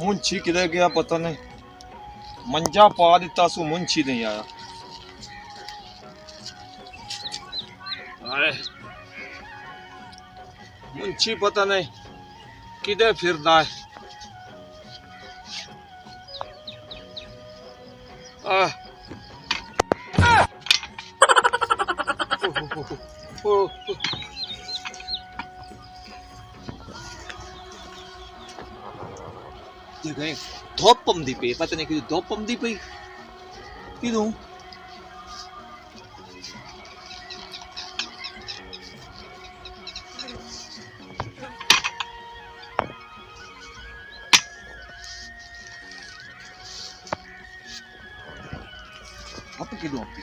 मुंशी किधर गया पता नहीं, मंजा पा दिता सो मुंशी नहीं आया। मुंशी पता नहीं किधर फिरदा है। धोप पमदी पे पता नहीं कि धोप पमदी पे किदों apa kidu api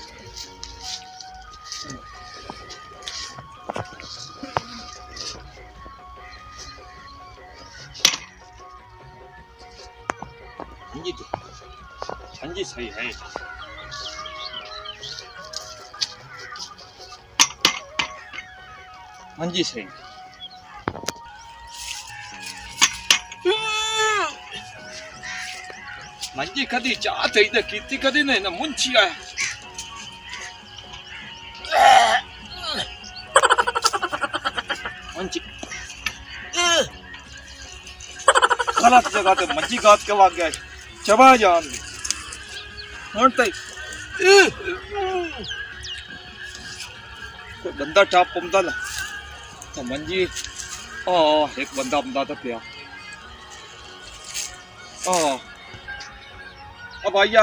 ini tuh janji saya hai janji saya मंजी कदी चाहत है इधर कीती कदी नहीं ना मुंशी आया। मंजी गलत जगह पे मंजी गात के वाग गया चबा जान होंते कोई बंदा टाप पमदा ला तो मंजी एक बंदा पमदा था पिया अब आइया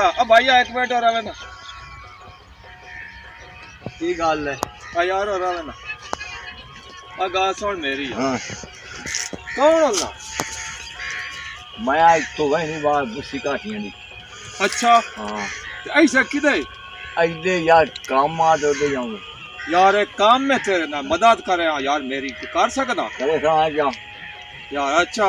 एक मिनट और आवे ना की गल है यार और आवे ना आ गा सुन मेरी कौन होला मैं आज तो वही नहीं बाहर बुस्सी काटियां दी। अच्छा हां ऐसा किदे ऐदे यार काम आ दे जाऊं यार एक काम में तेरे ना मदद करे यार मेरी कर सकदा करे कहां जा यार। अच्छा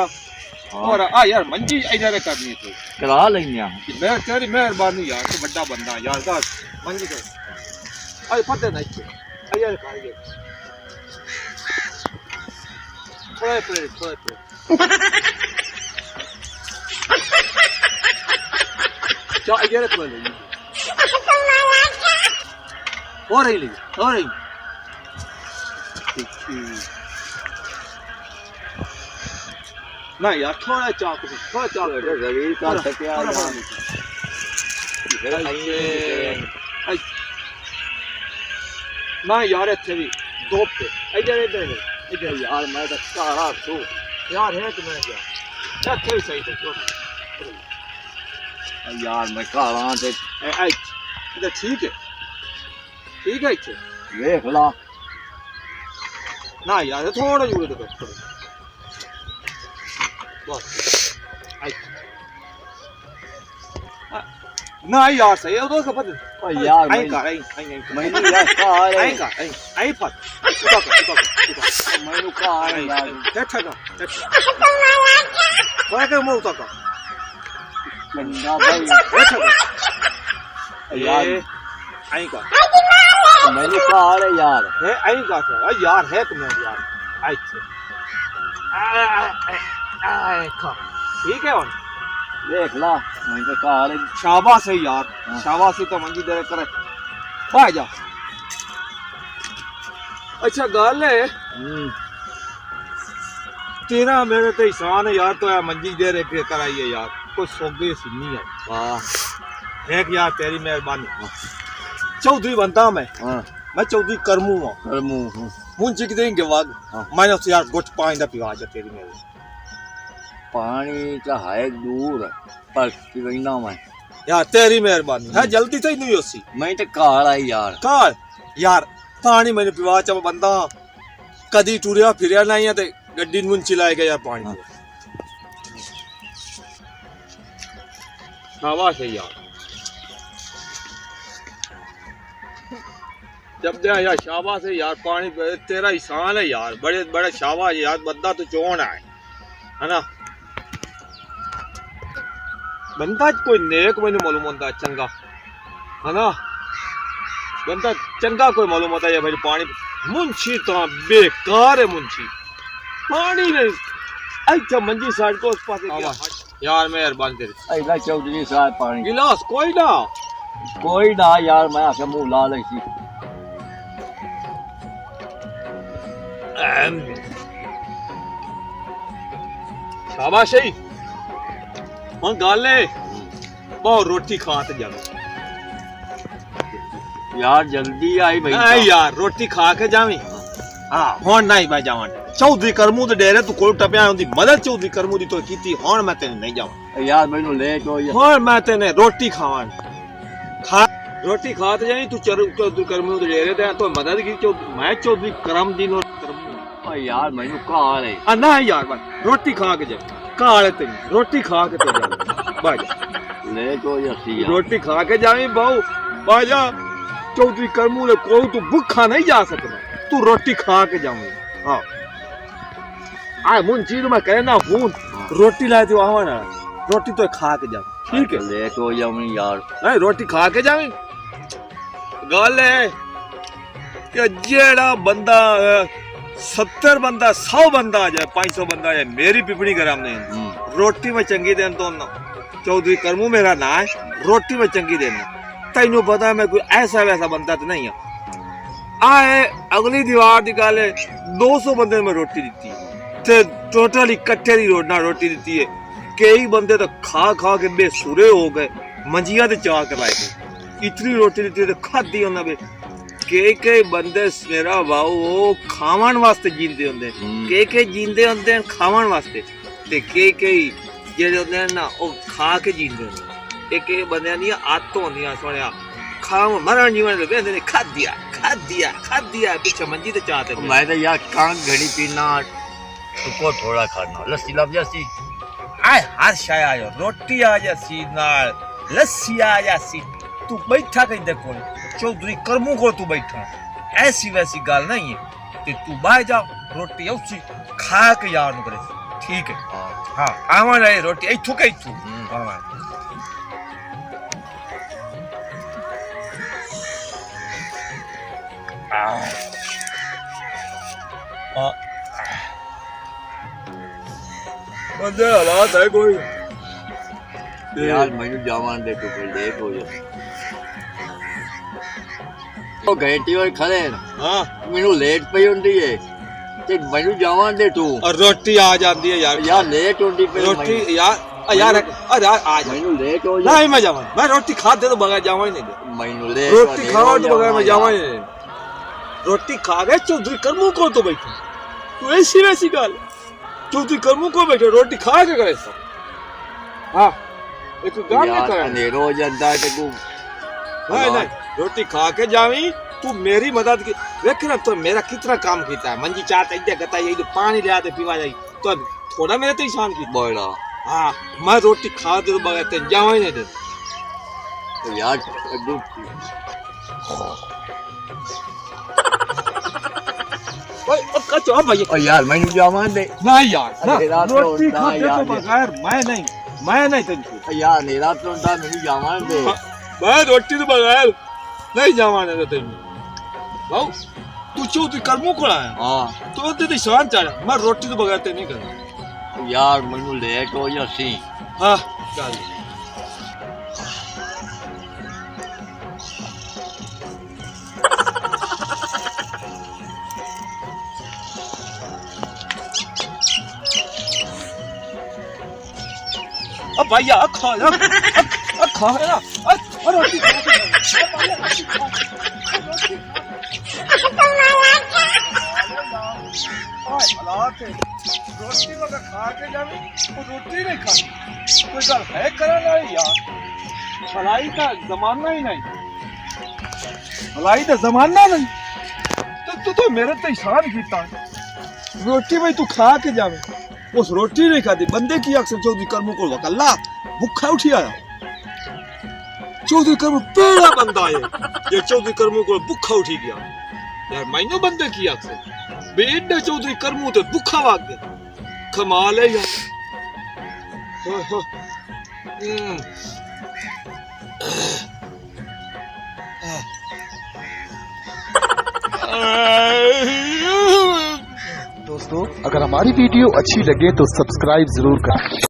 और आ यार मंजी इधर करनी थी करा लेंगे मैं तेरी मेहरबानी यार तू बड़ा बंदा यार बस मंजी कर अरे पता नहीं के यार कर गए थोड़ा क्या इधर कर ले हो रही ना यार थोड़ा चाकू जरूर कर सकते ना यार इतने भी दो पे इधर यार मैं तो कारा तू यार है कि मैं क्या इतने भी सही थे यार मैं कारा ते इधर ठीक है इतने देख ला ना यार थोड़ा यूं तो ना यार सही है तो खबर यार आई का मैं नहीं यार का आई का आई फट उठा मैं का यार बैठा का वो के मुंह तक बंदा भाई बैठा का यार आई का मैंने का यार है आई का यार है तुम यार आई खा ठीक है और देख ला मैं तो कहा शाबाश है यार शाबाश तो मंजी दे करे भाई जा। अच्छा गल है तेरा मेरे तो एहसान है यार तो यार मंजी दे रहे कराइए यार कोई सोगे सुननी है वाह एक यार तेरी मेहरबानी चौधरी बनता मैं चौधरी करमू मुंशी की देंगे वाग मैंने उससे यार गुट पानी पिवा जा तेरी मेरी पानी चाहे दूर पर पीना मैं यार तेरी मेहरबानी है जल्दी से ही नहीं होसी मैं तो कार आई कार यार पानी मैंने पिवा चा बंदा कदी टुरिया फिरिया नहीं है ते गड्डी मुंशी लाएगा यार पानी शाबाश है यार जब दे यार शाबाश है यार पानी तेरा एहसान है यार बड़े बड़े शाबाश यार बंदा तो चोन है ना बंदा कोई नेक मैंने मालूम होता चंगा है ना बंदा चंगा कोई मालूम होता है भाई पानी मुंशी तो बेकार है मुंशी पानी नहीं अच्छा मंजी साइड को उस पास यार मेहरबानी तेरी ऐला चौधरी साहब पानी गिलास कोई ना कोई ना यार मैं आके मुंह ला ली सी शाबाश है हुन गल है बहुत रोटी खा ते जावे यार जल्दी आई भाई नहीं यार रोटी खा के जावी हां हुन नहीं मैं जावां चौधरी करमू दे डेरे तू कोल टपया हुंदी मदद चौधरी करमू दी तो कीती हुन मैं तेने नहीं जावां यार मैनू लेट हो गया हुन मैं तेने रोटी खावां खा रोटी खा ते जावी तू चौधरी करमू दे डेरे ते तो मदद की मैं चौधरी करम दी नो ओ यार मैनू काल है आ ना यार बस रोटी खा के जा काल तेरी रोटी खा के तो जा बाजा लेट हो जाती यार रोटी खा के जावी बहु बाजा चौधरी करमू दे कोल तू भूखा नहीं जा सकदा तू रोटी खा के जावी हां आ मुन चीज मैं कहना हूं रोटी लाए तो आवा ना रोटी तो खा के जा ठीक है लेट हो जाऊंगी यार नहीं रोटी खा के जावी गल है कि जेड़ा बंदा 70 बंदा 100 बंदा आ जाए 500 बंदा आ जाए मेरी पिपड़ी गरम नहीं रोटी में चंगी देन तो ना चौधरी करमू मेरा ना है रोटी में चंगी देना तैनू पता मैं कोई ऐसा वैसा बंदा तो नहीं है आए अगली दीवार दी गल है 200 बंदे में रोटी दी ते टोटल इकट्ठे दी रोटी दी है कई बंदे तो खा खा के बेसुरे हो गए मंजिया ते चाह के लाए गए इतनी रोटी दी तो खाधी उन्हें कई बंदे मेरा भाऊ वो खावन वास्ते जींदे होंदे कई जींदे होंदे खावन वास्ते ते कई जेड़े होंदे ना वो खा के जींदे होंदे कई बंदे दी आदत होंदियां सुनिया खाव मरण जीवन दे खादिया पीछे मंजी ते चाहते मैं तो यार कांग घड़ी पीना तुको थोड़ा खाना लस्सी लब जासी आए हर शाय आयो रोटी आ जासी नाल लस्सी आ जासी तू बैठा कहीं देखो चौधरी करमू को तू बैठा ऐसी वैसी गल नहीं है कि तू बाहर जा रोटी उसी खा के यार न करे ठीक है हां आवा रहे रोटी इथु के इथु आवा बंदे हालात है कोई यार मैनू जावान दे तू फिर लेट हो जा ओ घंटी और खड़े हां मैनू लेट पई हुंदी है ते मैनू जावान दे तू और रोटी आ जाती है यार लेट हुंदी पे रोटी यार अरे आ जा मैनू लेट हो जा नहीं मैं जावां मैं रोटी खा दे तो बगैर जावां ही नहीं मैनू लेट रोटी खाओ तो बगैर मैं जावां ही नहीं रोटी खा गए चौधरी करमू को तो बैठे तू ऐसी वैसी गल चौधरी करमू को बैठे रोटी खा के करे सब हां एक गाल नहीं करे अंधेरो हो जाता है ते तू नहीं रोटी खा के जावी तू मेरी मदद की देख ना तो मेरा कितना काम कीता है मंजी चाहता इधर गता ये पानी ले आते पीवा जाई तो थोड़ा मेरे तो ईशान की बड़ा हां मैं रोटी खा दे तो बगैर ते जावा ही नहीं दे तो यार ओए कचो अब भाई ओ यार मैनू जावान दे ना यार ना रोटी खा दे तो बगैर मैं नहीं तेन यार नेरा तो दा मैनू जावान दे मैं रोटी तो बगैर नहीं जावा नहीं तेन भाऊ तू चौधरी करमू को आया हां तो ते शान चढ़ मैं रोटी तो बगैर ते नहीं करना यार मैनू लेट हो जासी हां चल अब भैया खा ना खा है ना रोटी रोटी लगा खा के जावी वो रोटी नहीं खा कोई गल है करना यार भलाई का जमाना ही नहीं भलाई का जमाना नहीं तो तू मेरे तो ईशान कीता रोटी में तू खा के जावे उस रोटी नहीं खाती बंदे की अक्सर चौधरी करमू को वकल्ला भूखा उठी आया चौधरी करमू पहला बंदा है ये चौधरी करमू को भूखा उठी गया यार मैनू बंदे की अक्सर बेड चौधरी करमू तो भूखा भाग गया कमाल है यार दोस्तों अगर हमारी वीडियो अच्छी लगे तो सब्सक्राइब जरूर करें।